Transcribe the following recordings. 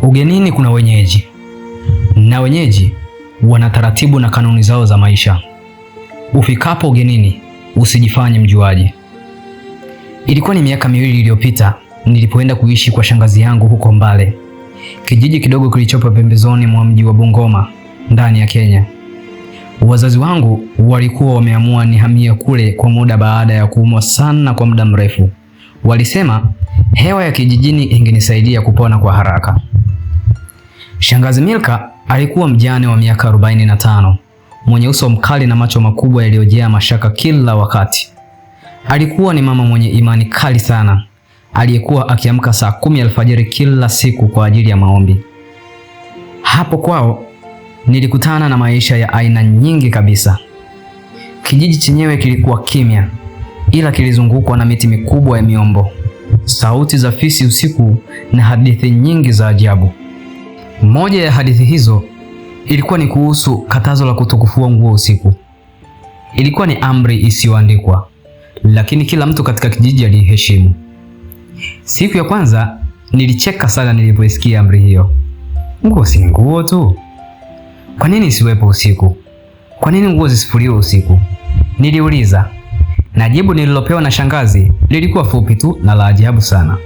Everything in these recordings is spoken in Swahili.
Ugenini kuna wenyeji, na wenyeji wana taratibu na kanuni zao za maisha. Ufikapo ugenini usijifanye mjuaji. Ilikuwa ni miaka 2 iliyopita nilipoenda kuishi kwa shangazi yangu huko Mbale, kijiji kidogo kilichopo pembezoni mwa mji wa Bungoma ndani ya Kenya. Wazazi wangu walikuwa wameamua nihamie kule kwa muda baada ya kuumwa sana kwa muda mrefu. Walisema hewa ya kijijini ingenisaidia kupona kwa haraka. Shangazi Milka alikuwa mjane wa miaka 45, mwenye uso mkali na macho makubwa yaliyojaa mashaka kila wakati. Alikuwa ni mama mwenye imani kali sana, aliyekuwa akiamka saa 10 alfajiri kila siku kwa ajili ya maombi. Hapo kwao nilikutana na maisha ya aina nyingi kabisa. Kijiji chenyewe kilikuwa kimya, ila kilizungukwa na miti mikubwa ya miombo, sauti za fisi usiku na hadithi nyingi za ajabu. Moja ya hadithi hizo ilikuwa ni kuhusu katazo la kutokufua nguo usiku. Ilikuwa ni amri isiyoandikwa, lakini kila mtu katika kijiji aliheshimu. Siku ya kwanza nilicheka sana nilipoisikia amri hiyo. Nguo si nguo tu. Kwa nini isiwepo usiku? Kwa nini nguo zisifuliwe usiku? Niliuliza, na jibu nililopewa na shangazi lilikuwa fupi tu na la ajabu sana.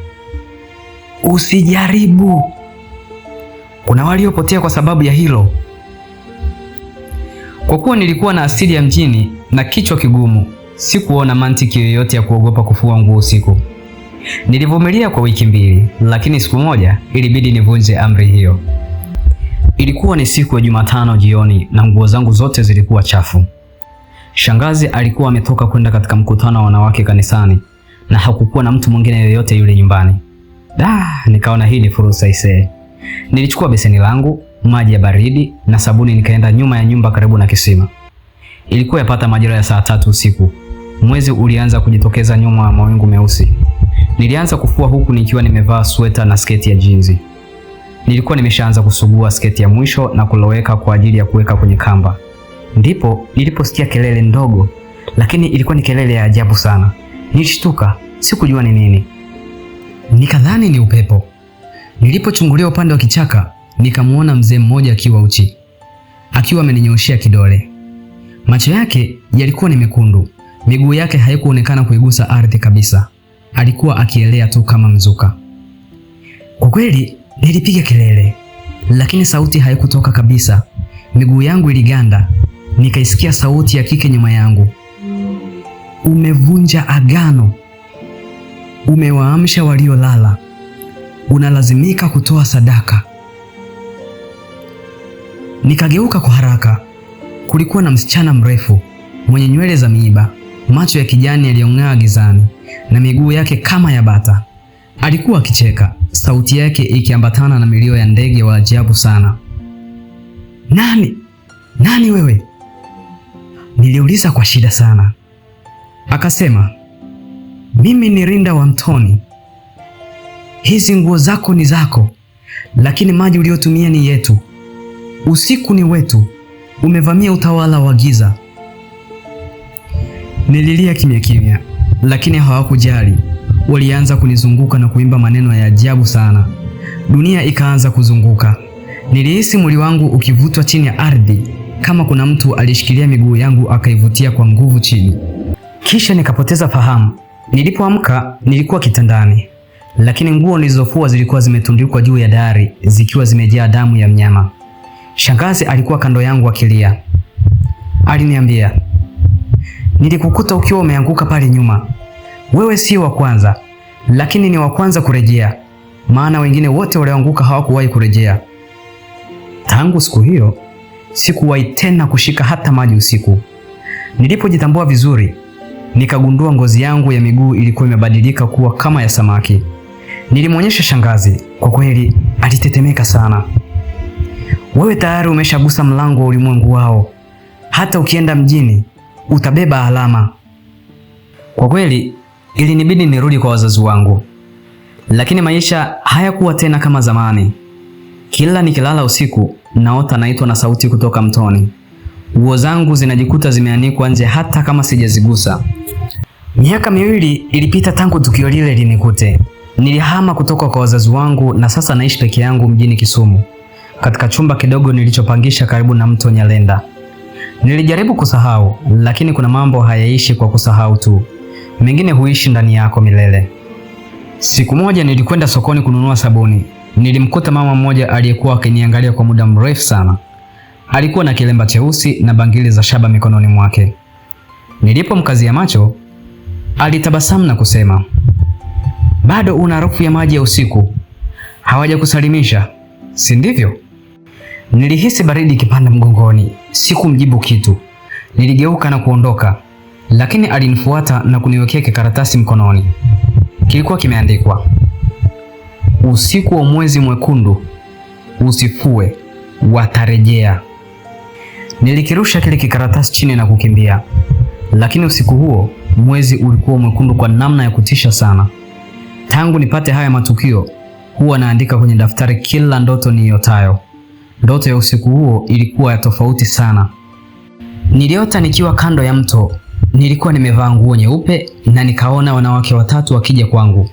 Usijaribu. Kuna waliopotea kwa sababu ya hilo. Kwa kuwa nilikuwa na asili ya mjini na kichwa kigumu, sikuona mantiki yoyote ya kuogopa kufua nguo usiku. Nilivumilia kwa wiki 2, lakini siku moja ilibidi nivunje amri hiyo. Ilikuwa ni siku ya Jumatano jioni na nguo zangu zote zilikuwa chafu. Shangazi alikuwa ametoka kwenda katika mkutano wa wanawake kanisani na hakukuwa na mtu mwingine yoyote yule nyumbani. Nikaona hii ni fursa isee. Nilichukua beseni langu, maji ya baridi na sabuni, nikaenda nyuma ya nyumba karibu na kisima. Ilikuwa yapata majira ya saa 3 usiku. Mwezi ulianza kujitokeza nyuma ya mawingu meusi. Nilianza kufua huku nikiwa nimevaa sweta na sketi ya jinzi. Nilikuwa nimeshaanza kusugua sketi ya mwisho na kuloweka kwa ajili ya kuweka kwenye kamba. Ndipo niliposikia kelele ndogo, lakini ilikuwa ni kelele ya ajabu sana. Nilishtuka, sikujua ni nini. Nikadhani ni upepo. Nilipochungulia upande wa kichaka, nikamuona mzee mmoja akiwa uchi, akiwa ameninyoshia kidole. Macho yake yalikuwa ni mekundu, miguu yake haikuonekana kuigusa ardhi kabisa. Alikuwa akielea tu kama mzuka. Kwa kweli nilipiga kelele, lakini sauti haikutoka kabisa. Miguu yangu iliganda. Nikaisikia sauti ya kike nyuma yangu. Umevunja agano. Umewaamsha waliolala. Unalazimika kutoa sadaka. Nikageuka kwa haraka. Kulikuwa na msichana mrefu, mwenye nywele za miiba, macho ya kijani yaliyong'aa gizani, na miguu yake kama ya bata. Alikuwa akicheka, sauti yake ikiambatana na milio ya ndege wa ajabu sana. Nani wewe? Niliuliza kwa shida sana. Akasema, mimi ni Rinda wa Mtoni. Hizi nguo zako ni zako, lakini maji uliotumia ni yetu. Usiku ni wetu. Umevamia utawala wa giza. Nililia kimya kimya, lakini hawakujali. Walianza kunizunguka na kuimba maneno ya ajabu sana. Dunia ikaanza kuzunguka. Nilihisi mwili wangu ukivutwa chini ya ardhi, kama kuna mtu alishikilia miguu yangu akaivutia kwa nguvu chini. Kisha nikapoteza fahamu. Nilipoamka nilikuwa kitandani, lakini nguo nilizofua zilikuwa zimetundikwa juu ya dari zikiwa zimejaa damu ya mnyama. Shangazi alikuwa kando yangu akilia. Aliniambia, nilikukuta ukiwa umeanguka pale nyuma. Wewe sio wa kwanza, lakini ni wa kwanza kurejea, maana wengine wote walioanguka hawakuwahi kurejea. Tangu siku hiyo sikuwahi tena kushika hata maji usiku. Nilipojitambua vizuri, nikagundua ngozi yangu ya miguu ilikuwa imebadilika kuwa kama ya samaki. Nilimwonyesha shangazi. Kwa kweli alitetemeka sana. Wewe tayari umeshagusa mlango wa ulimwengu wao. Hata ukienda mjini utabeba alama. Kwa kweli ilinibidi nirudi kwa wazazi wangu, lakini maisha hayakuwa tena kama zamani. Kila nikilala usiku naota naitwa na sauti kutoka mtoni. Nguo zangu zinajikuta zimeanikwa nje hata kama sijazigusa. Miaka 2 ilipita tangu tukio lile linikute, Nilihama kutoka kwa wazazi wangu na sasa naishi peke yangu mjini Kisumu, katika chumba kidogo nilichopangisha karibu na mto Nyalenda. Nilijaribu kusahau, lakini kuna mambo hayaishi kwa kusahau tu. Mengine huishi ndani yako milele. Siku moja nilikwenda sokoni kununua sabuni. Nilimkuta mama mmoja aliyekuwa akiniangalia kwa muda mrefu sana. Alikuwa na kilemba cheusi na bangili za shaba mikononi mwake. Nilipomkazia macho, alitabasamu na kusema, "Bado una harufu ya maji ya usiku. Hawajakusalimisha, si ndivyo?" Nilihisi baridi ikipanda mgongoni. Sikumjibu kitu. Niligeuka na kuondoka, lakini alinifuata na kuniwekea kikaratasi mkononi. Kilikuwa kimeandikwa, "Usiku wa mwezi mwekundu, usifue, watarejea." Nilikirusha kile kikaratasi chini na kukimbia. Lakini usiku huo mwezi ulikuwa mwekundu kwa namna ya kutisha sana. Tangu nipate haya matukio, huwa naandika kwenye daftari kila ndoto niyotayo. Ndoto ya usiku huo ilikuwa ya tofauti sana. Niliota nikiwa kando ya mto. Nilikuwa nimevaa nguo nyeupe na nikaona wanawake watatu wakija kwangu.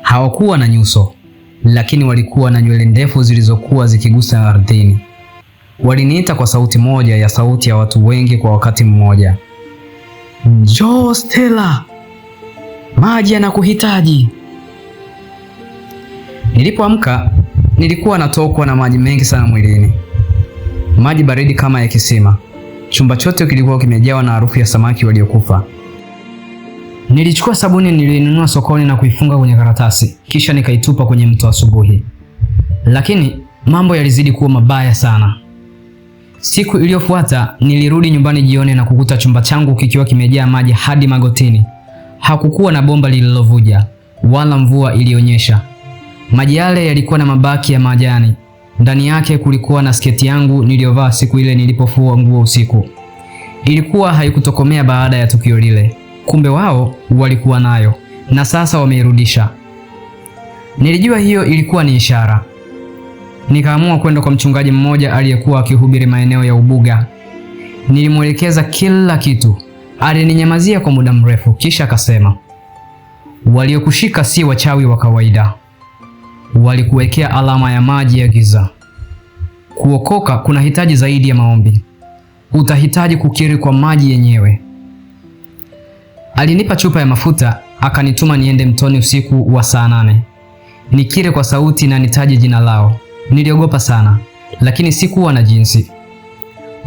Hawakuwa na nyuso, lakini walikuwa na nywele ndefu zilizokuwa zikigusa ardhini. Waliniita kwa sauti moja, ya sauti ya watu wengi kwa wakati mmoja. "Njoo Stella, maji yanakuhitaji." Nilipoamka nilikuwa natokwa na maji mengi sana mwilini. Maji baridi kama ya kisima. Chumba chote kilikuwa kimejawa na harufu ya samaki waliokufa. Nilichukua sabuni nilinunua sokoni na kuifunga kwenye karatasi, kisha nikaitupa kwenye mto asubuhi. Lakini mambo yalizidi kuwa mabaya sana. Siku iliyofuata nilirudi nyumbani jioni na kukuta chumba changu kikiwa kimejaa maji hadi magotini. Hakukuwa na bomba lililovuja wala mvua iliyonyesha. Maji yale yalikuwa na mabaki ya majani. Ndani yake kulikuwa na sketi yangu niliyovaa siku ile nilipofua nguo usiku. Ilikuwa haikutokomea baada ya tukio lile. Kumbe wao walikuwa nayo na sasa wameirudisha. Nilijua hiyo ilikuwa ni ishara. Nikaamua kwenda kwa mchungaji mmoja aliyekuwa akihubiri maeneo ya Ubuga. Nilimwelekeza kila kitu. Alininyamazia kwa muda mrefu, kisha akasema, "Waliokushika si wachawi wa kawaida. Walikuwekea alama ya maji ya giza. Kuokoka kunahitaji zaidi ya maombi. Utahitaji kukiri kwa maji yenyewe." Alinipa chupa ya mafuta, akanituma niende mtoni usiku wa saa 8. Nikiri kwa sauti na nitaje jina lao. Niliogopa sana, lakini sikuwa na jinsi.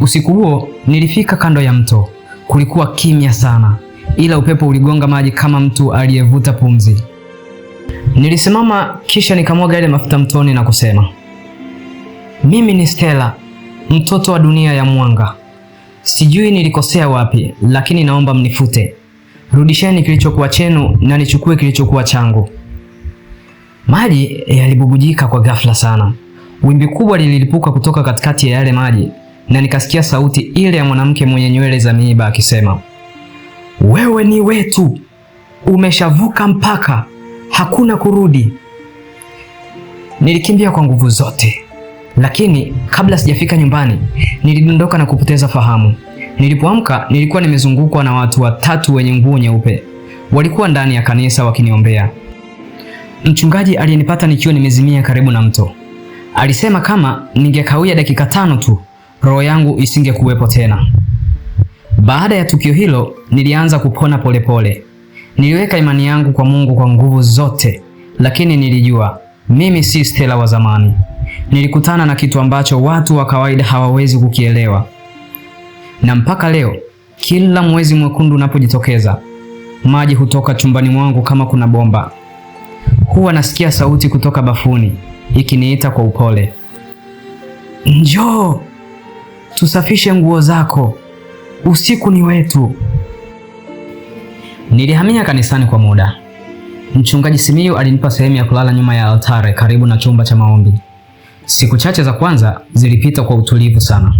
Usiku huo nilifika kando ya mto. Kulikuwa kimya sana, ila upepo uligonga maji kama mtu aliyevuta pumzi. Nilisimama kisha nikamwaga ile mafuta mtoni na kusema, "Mimi ni Stella, mtoto wa dunia ya mwanga. Sijui nilikosea wapi, lakini naomba mnifute. Rudisheni kilichokuwa chenu na nichukue kilichokuwa changu." Maji yalibubujika kwa ghafla sana. Wimbi kubwa lililipuka kutoka katikati ya yale maji na nikasikia sauti ile ya mwanamke mwenye nywele za miiba akisema, "Wewe ni wetu. Umeshavuka mpaka. Hakuna kurudi." Nilikimbia kwa nguvu zote, lakini kabla sijafika nyumbani nilidondoka na kupoteza fahamu. Nilipoamka nilikuwa nimezungukwa na watu watatu wenye nguo nyeupe. Walikuwa ndani ya kanisa wakiniombea. Mchungaji aliyenipata nikiwa nimezimia karibu na mto alisema kama ningekawia dakika 5 tu roho yangu isingekuwepo tena. Baada ya tukio hilo nilianza kupona polepole. Niliweka imani yangu kwa Mungu kwa nguvu zote, lakini nilijua mimi si Stella wa zamani. Nilikutana na kitu ambacho watu wa kawaida hawawezi kukielewa. Na mpaka leo kila mwezi mwekundu unapojitokeza, maji hutoka chumbani mwangu kama kuna bomba. Huwa nasikia sauti kutoka bafuni ikiniita kwa upole, "Njoo, tusafishe nguo zako. Usiku ni wetu." Nilihamia kanisani kwa muda. Mchungaji Simiyu alinipa sehemu ya kulala nyuma ya altare karibu na chumba cha maombi. Siku chache za kwanza zilipita kwa utulivu sana.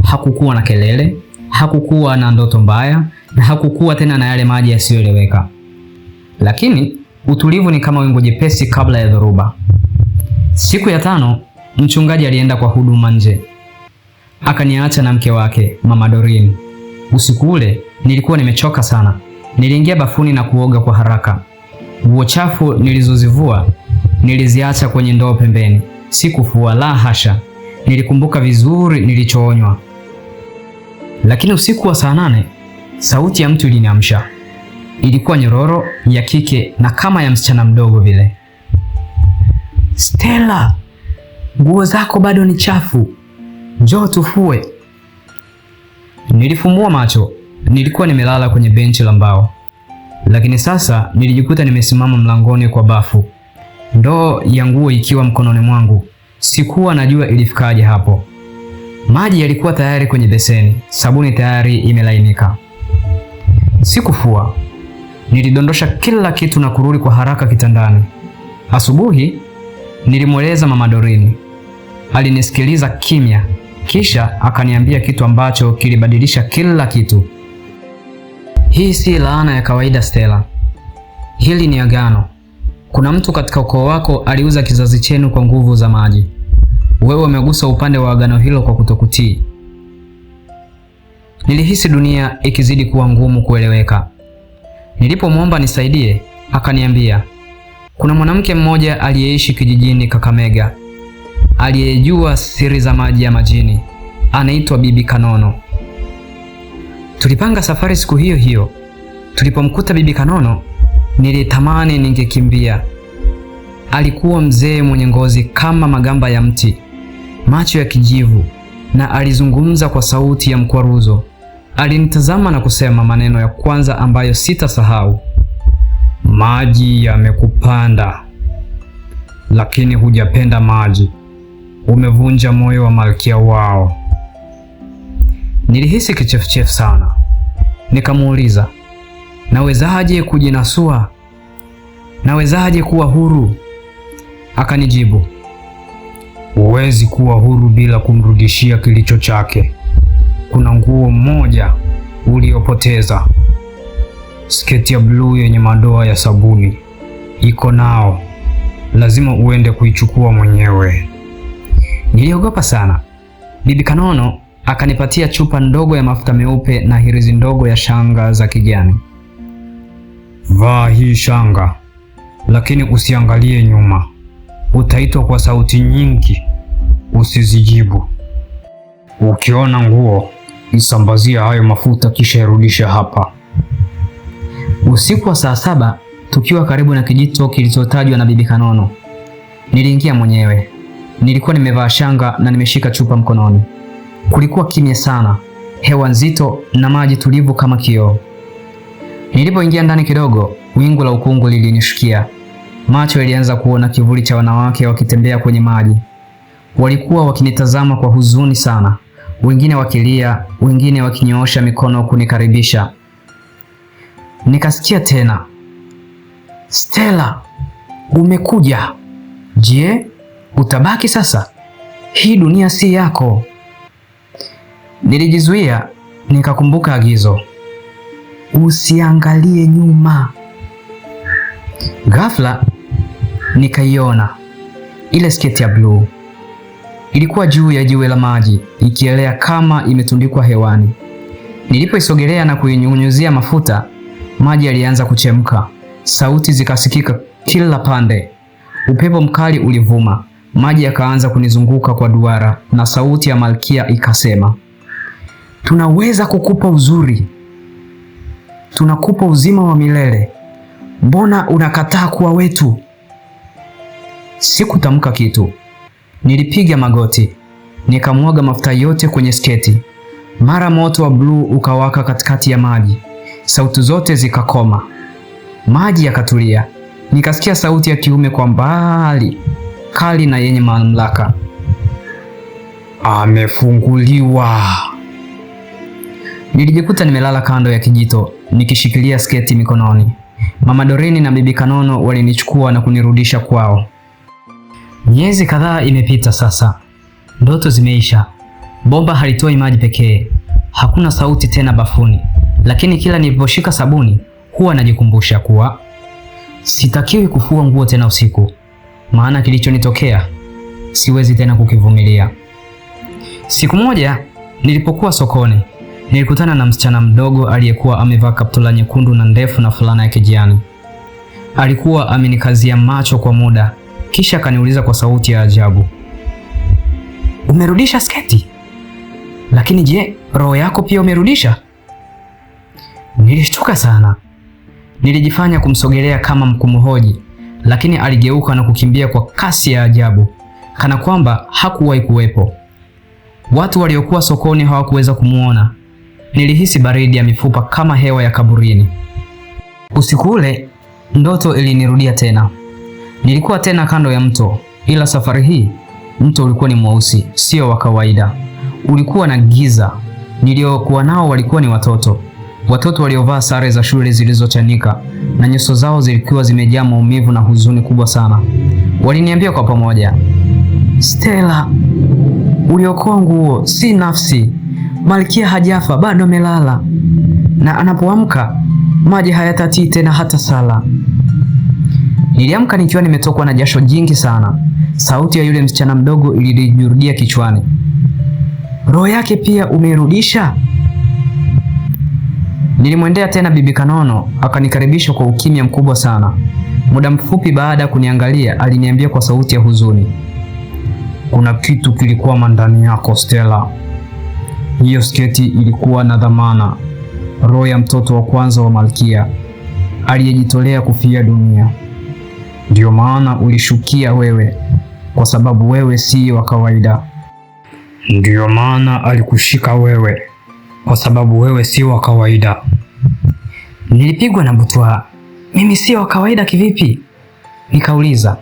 Hakukuwa na kelele, hakukuwa na ndoto mbaya, na hakukuwa tena na yale maji yasiyoeleweka. Lakini utulivu ni kama wingu jepesi kabla ya dhoruba. Siku ya 5, mchungaji alienda kwa huduma nje. Akaniacha na mke wake, Mama Doreen. Usiku ule nilikuwa nimechoka sana. Niliingia bafuni na kuoga kwa haraka. Nguo chafu nilizozivua niliziacha kwenye ndoo pembeni. Sikufua, la hasha. Nilikumbuka vizuri nilichoonywa. Lakini usiku wa saa 8, sauti ya mtu iliniamsha. Ilikuwa nyororo, ya kike na kama ya msichana mdogo vile. Stella, nguo zako bado ni chafu. Njoo tufue. Nilifumbua macho. Nilikuwa nimelala kwenye benchi la mbao. Lakini sasa nilijikuta nimesimama mlangoni kwa bafu. Ndoo ya nguo ikiwa mkononi mwangu. Sikuwa najua ilifikaje hapo. Maji yalikuwa tayari kwenye beseni. Sabuni tayari imelainika. Sikufua. Nilidondosha kila kitu na kurudi kwa haraka kitandani. Asubuhi nilimweleza Mama Doreen. Alinisikiliza kimya, kisha akaniambia kitu ambacho kilibadilisha kila kitu. Hii si laana ya kawaida Stella. Hili ni agano. Kuna mtu katika ukoo wako aliuza kizazi chenu kwa nguvu za maji. Wewe umegusa upande wa agano hilo kwa kutokutii. Nilihisi dunia ikizidi kuwa ngumu kueleweka. Nilipomwomba nisaidie, akaniambia, kuna mwanamke mmoja aliyeishi kijijini Kakamega, aliyejua siri za maji ya majini. Anaitwa Bibi Kanono. Tulipanga safari siku hiyo hiyo. Tulipomkuta Bibi Kanono, nilitamani ningekimbia. Alikuwa mzee mwenye ngozi kama magamba ya mti, macho ya kijivu, na alizungumza kwa sauti ya mkwaruzo. Alinitazama na kusema maneno ya kwanza ambayo sitasahau. Maji yamekupanda, lakini hujapenda maji. Umevunja moyo wa malkia wao. Nilihisi kichefuchefu sana. Nikamuuliza, nawezaje kujinasua? Nawezaje kuwa huru? Akanijibu, huwezi kuwa huru bila kumrudishia kilicho chake. Kuna nguo moja uliopoteza, sketi ya bluu yenye madoa ya sabuni. Iko nao, lazima uende kuichukua mwenyewe. Niliogopa sana. Bibi Kanono akanipatia chupa ndogo ya mafuta meupe na hirizi ndogo ya shanga za kijani. Vaa hii shanga, lakini usiangalie nyuma. Utaitwa kwa sauti nyingi, usizijibu. Ukiona nguo, isambazia hayo mafuta kisha irudisha hapa. Usiku wa saa 7, tukiwa karibu na kijito kilichotajwa na Bibi Kanono, niliingia mwenyewe. Nilikuwa nimevaa shanga na nimeshika chupa mkononi. Kulikuwa kimya sana, hewa nzito na maji tulivu kama kioo. Nilipoingia ndani kidogo, wingu la ukungu lilinishukia. Macho yalianza kuona kivuli cha wanawake wakitembea kwenye maji. Walikuwa wakinitazama kwa huzuni sana, wengine wakilia, wengine wakinyoosha mikono kunikaribisha. Nikasikia tena, Stella, umekuja. Je, utabaki sasa? Hii dunia si yako. Nilijizuia, nikakumbuka agizo, usiangalie nyuma. Ghafla nikaiona ile sketi ya bluu. Ilikuwa juu ya jiwe la maji, ikielea kama imetundikwa hewani. Nilipoisogelea na kuinyunyuzia mafuta, maji yalianza kuchemka. Sauti zikasikika kila pande. Upepo mkali ulivuma. Maji yakaanza kunizunguka kwa duara na sauti ya malkia ikasema, tunaweza kukupa uzuri. Tunakupa uzima wa milele. Mbona unakataa kuwa wetu? Sikutamka kitu. Nilipiga magoti. Nikamwaga mafuta yote kwenye sketi. Mara moto wa bluu ukawaka katikati ya maji. Sauti zote zikakoma. Maji yakatulia. Nikasikia sauti ya kiume kwa mbali, kali na yenye mamlaka. Amefunguliwa. Nilijikuta nimelala kando ya kijito, nikishikilia sketi mikononi. Mama Doreen na Bibi Kanono walinichukua na kunirudisha kwao. Miezi kadhaa imepita sasa. Ndoto zimeisha. Bomba halitoi maji pekee. Hakuna sauti tena bafuni. Lakini kila niliposhika sabuni, huwa najikumbusha kuwa sitakiwi kufua nguo tena usiku. Maana kilichonitokea siwezi tena kukivumilia. Siku moja nilipokuwa sokoni, nilikutana na msichana mdogo aliyekuwa amevaa kaptula nyekundu na ndefu na fulana ya kijani. Alikuwa amenikazia macho kwa muda, kisha akaniuliza kwa sauti ya ajabu, umerudisha sketi? Lakini je, roho yako pia umerudisha? Nilishtuka sana. Nilijifanya kumsogelea kama kumhoji, lakini aligeuka na kukimbia kwa kasi ya ajabu, kana kwamba hakuwahi kuwepo. Watu waliokuwa sokoni hawakuweza kumuona. Nilihisi baridi ya mifupa kama hewa ya kaburini. Usiku ule ndoto ilinirudia tena. Nilikuwa tena kando ya mto, ila safari hii mto ulikuwa ni mweusi, sio wa kawaida. Ulikuwa na giza. Niliokuwa nao walikuwa ni watoto waliovaa sare za shule zilizochanika, na nyuso zao zilikuwa zimejaa maumivu na huzuni kubwa sana. Waliniambia kwa pamoja, Stella, uliokoa nguo si nafsi. Malkia hajafa, bado amelala, na anapoamka maji hayatatii tena hata sala. Niliamka nikiwa nimetokwa na jasho jingi sana. Sauti ya yule msichana mdogo ilinijirudia kichwani, roho yake pia umeirudisha? Nilimwendea tena Bibi Kanono, akanikaribisha kwa ukimya mkubwa sana. Muda mfupi baada ya kuniangalia, aliniambia kwa sauti ya huzuni, kuna kitu kilikuwa ndani yako Stella. Hiyo sketi ilikuwa na dhamana, roho ya mtoto wa kwanza wa Malkia aliyejitolea kufia dunia. Ndio maana ulishukia wewe, kwa sababu wewe si wa kawaida. Ndio maana alikushika wewe, kwa sababu wewe si wa kawaida. Nilipigwa na butwaa. Mimi si wa kawaida kivipi? Nikauliza.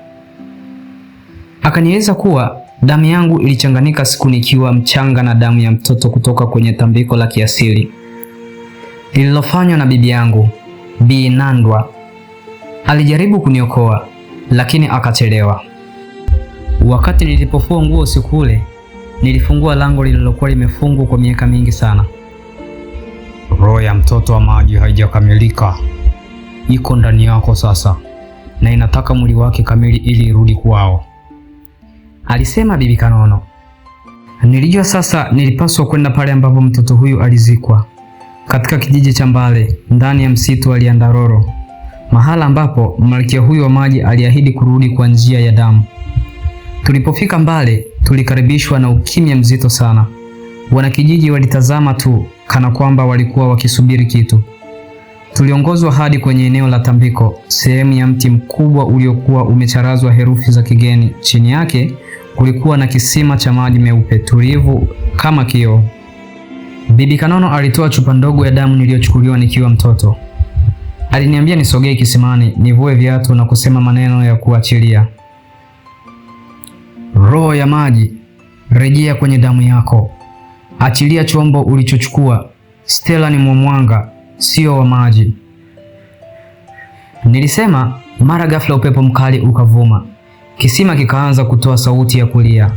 Akanieleza kuwa damu yangu ilichanganyika siku nikiwa mchanga na damu ya mtoto kutoka kwenye tambiko la kiasili lililofanywa na bibi yangu, Bi Nandwa. Alijaribu kuniokoa, lakini akachelewa. Wakati nilipofua nguo usiku ule, nilifungua lango lililokuwa limefungwa kwa miaka mingi sana. Roho ya mtoto wa maji haijakamilika, iko ndani yako sasa, na inataka mwili wake kamili ili irudi kwao, alisema Bibi Kanono. Nilijua sasa nilipaswa kwenda pale ambapo mtoto huyu alizikwa, katika kijiji cha Mbale, ndani ya msitu wa Liandaroro, mahala ambapo malkia huyu wa maji aliahidi kurudi kwa njia ya damu. Tulipofika Mbale, tulikaribishwa na ukimya mzito sana. Wanakijiji walitazama tu kana kwamba walikuwa wakisubiri kitu. Tuliongozwa hadi kwenye eneo la tambiko, sehemu ya mti mkubwa uliokuwa umecharazwa herufi za kigeni. Chini yake kulikuwa na kisima cha maji meupe tulivu kama kioo. Bibi Kanono alitoa chupa ndogo ya damu niliyochukuliwa nikiwa mtoto. Aliniambia nisogee kisimani, nivue viatu na kusema maneno ya kuachilia. Roho ya maji, rejea kwenye damu yako. Achilia chombo ulichochukua. Stella ni mwanga, sio wa maji. Nilisema. Mara ghafla upepo mkali ukavuma. Kisima kikaanza kutoa sauti ya kulia.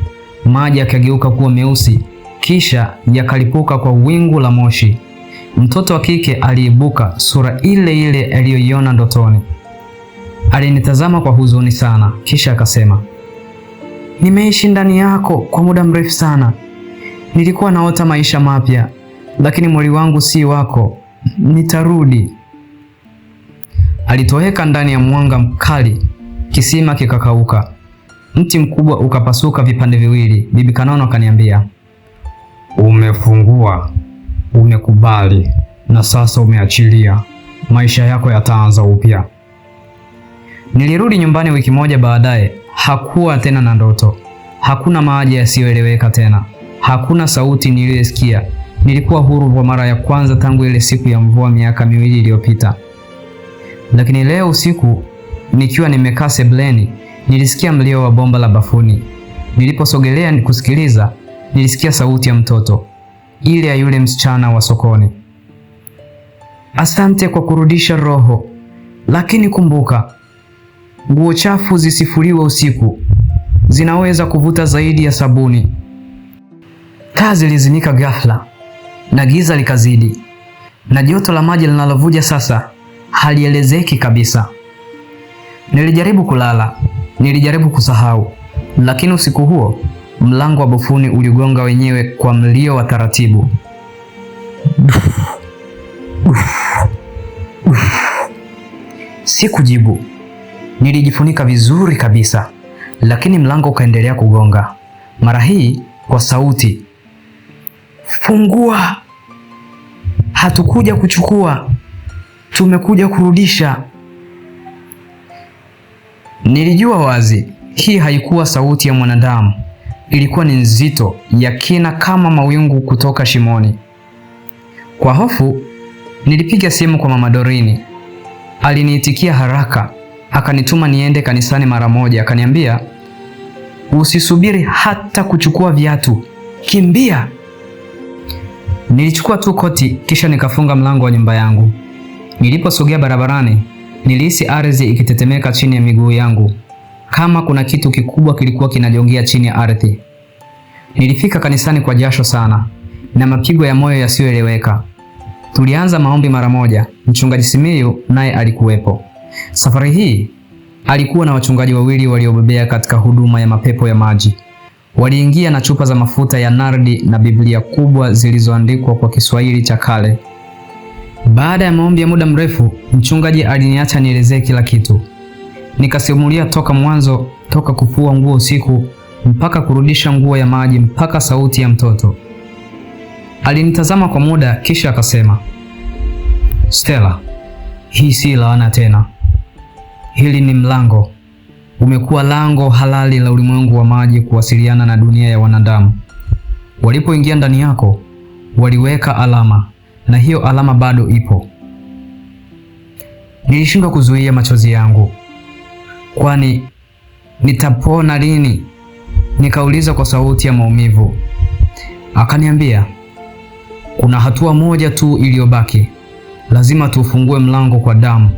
Maji yakageuka kuwa meusi, kisha yakalipuka kwa wingu la moshi. Mtoto wa kike aliibuka, sura ile ile aliyoiona ndotoni. Alinitazama kwa huzuni sana, kisha akasema, nimeishi ndani yako kwa muda mrefu sana. Nilikuwa naota maisha mapya, lakini mwili wangu si wako. Nitarudi. Alitoweka ndani ya mwanga mkali. Kisima kikakauka. Mti mkubwa ukapasuka vipande viwili. Bibi Kanono akaniambia, umefungua, umekubali, na sasa umeachilia. Maisha yako yataanza upya. Nilirudi nyumbani wiki moja baadaye. Hakuwa tena na ndoto. Hakuna maji yasiyoeleweka tena. Hakuna sauti niliyosikia. Nilikuwa huru kwa mara ya kwanza tangu ile siku ya mvua miaka 2 iliyopita. Lakini leo usiku, nikiwa nimekaa sebuleni, nilisikia mlio wa bomba la bafuni. Niliposogelea kusikiliza, nilisikia sauti ya mtoto, ile ya yule msichana wa sokoni. Asante kwa kurudisha roho, lakini kumbuka, nguo chafu zisifuliwe usiku. Zinaweza kuvuta zaidi ya sabuni. Taa zilizimika ghafla, na giza likazidi, na joto la maji linalovuja sasa halielezeki kabisa. Nilijaribu kulala, nilijaribu kusahau, lakini usiku huo mlango wa bafuni uligonga wenyewe kwa mlio wa taratibu. Sikujibu. Nilijifunika vizuri kabisa, lakini mlango ukaendelea kugonga. Mara hii kwa sauti, "Fungua! Hatukuja kuchukua, tumekuja kurudisha." Nilijua wazi hii haikuwa sauti ya mwanadamu, ilikuwa ni nzito, ya kina kama mawingu kutoka shimoni. Kwa hofu nilipiga simu kwa Mama Dorini. Aliniitikia haraka, akanituma niende kanisani mara moja. Akaniambia, "Usisubiri hata kuchukua viatu, kimbia." Nilichukua tu koti kisha nikafunga mlango wa nyumba yangu. Niliposogea barabarani, nilihisi ardhi ikitetemeka chini ya miguu yangu, kama kuna kitu kikubwa kilikuwa kinajongea chini ya ardhi. Nilifika kanisani kwa jasho sana na mapigo ya moyo yasiyoeleweka. Tulianza maombi mara moja. Mchungaji Simiyu naye alikuwepo. Safari hii alikuwa na wachungaji wawili waliobobea katika huduma ya mapepo ya maji. Waliingia na chupa za mafuta ya nardi na Biblia kubwa zilizoandikwa kwa Kiswahili cha kale. Baada ya maombi ya muda mrefu, mchungaji aliniacha nielezee kila kitu. Nikasimulia toka mwanzo, toka kufua nguo usiku mpaka kurudisha nguo ya maji mpaka sauti ya mtoto. Alinitazama kwa muda kisha akasema, "Stella, hii si laana tena. Hili ni mlango. Umekuwa lango halali la ulimwengu wa maji kuwasiliana na dunia ya wanadamu. Walipoingia ndani yako, waliweka alama, na hiyo alama bado ipo." Nilishindwa kuzuia machozi yangu. "Kwani nitapona lini?" Nikauliza kwa sauti ya maumivu. Akaniambia, "Kuna hatua moja tu iliyobaki. Lazima tufungue mlango kwa damu,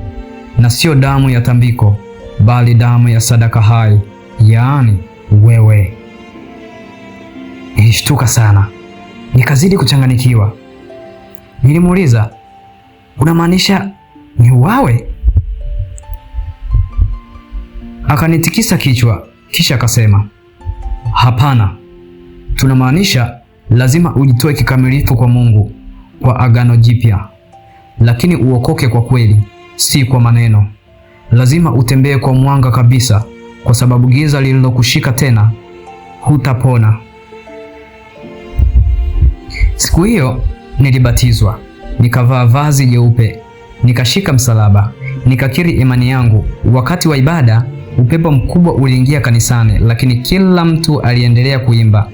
na sio damu ya tambiko, bali damu ya sadaka hai, yaani wewe." Nilishtuka sana, nikazidi kuchanganyikiwa. Nilimuuliza, "Unamaanisha niuawe?" Akanitikisa kichwa kisha akasema, "Hapana, tunamaanisha lazima ujitoe kikamilifu kwa Mungu kwa agano jipya, lakini uokoke kwa kweli, si kwa maneno. Lazima utembee kwa mwanga kabisa, kwa sababu giza lililokushika tena hutapona." Siku hiyo nilibatizwa, nikavaa vazi jeupe, nikashika msalaba, nikakiri imani yangu. Wakati wa ibada, upepo mkubwa uliingia kanisani, lakini kila mtu aliendelea kuimba.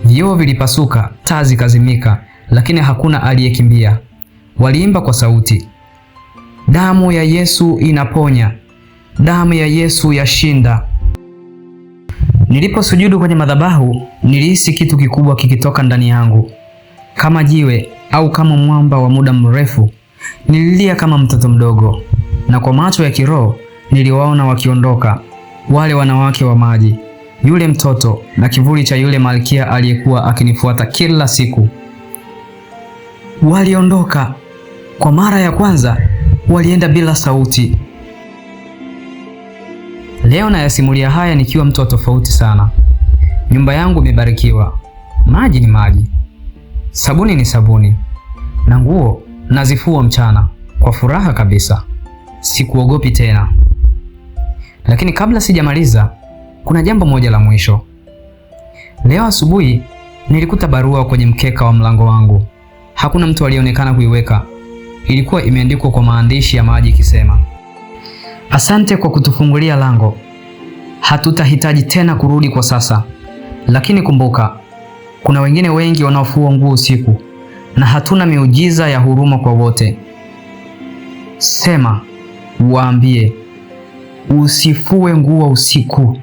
Vioo vilipasuka, taa zikazimika, lakini hakuna aliyekimbia. Waliimba kwa sauti, "Damu ya Yesu inaponya, damu ya Yesu yashinda." Niliposujudu kwenye madhabahu, nilihisi kitu kikubwa kikitoka ndani yangu, kama jiwe au kama mwamba wa muda mrefu. Nililia kama mtoto mdogo, na kwa macho ya kiroho niliwaona wakiondoka, wale wanawake wa maji, yule mtoto na kivuli cha yule malkia aliyekuwa akinifuata kila siku. Waliondoka. Kwa mara ya kwanza walienda bila sauti. Leo nayasimulia haya nikiwa mtu wa tofauti sana. Nyumba yangu imebarikiwa. Maji ni maji, sabuni ni sabuni, na nguo nazifua mchana kwa furaha kabisa. Sikuogopi tena. Lakini kabla sijamaliza, kuna jambo moja la mwisho. Leo asubuhi nilikuta barua kwenye mkeka wa mlango wangu. Hakuna mtu alionekana kuiweka. Ilikuwa imeandikwa kwa maandishi ya maji ikisema, "Asante kwa kutufungulia lango. Hatutahitaji tena kurudi kwa sasa. Lakini kumbuka, kuna wengine wengi wanaofua nguo usiku, na hatuna miujiza ya huruma kwa wote. Sema, waambie, usifue nguo usiku."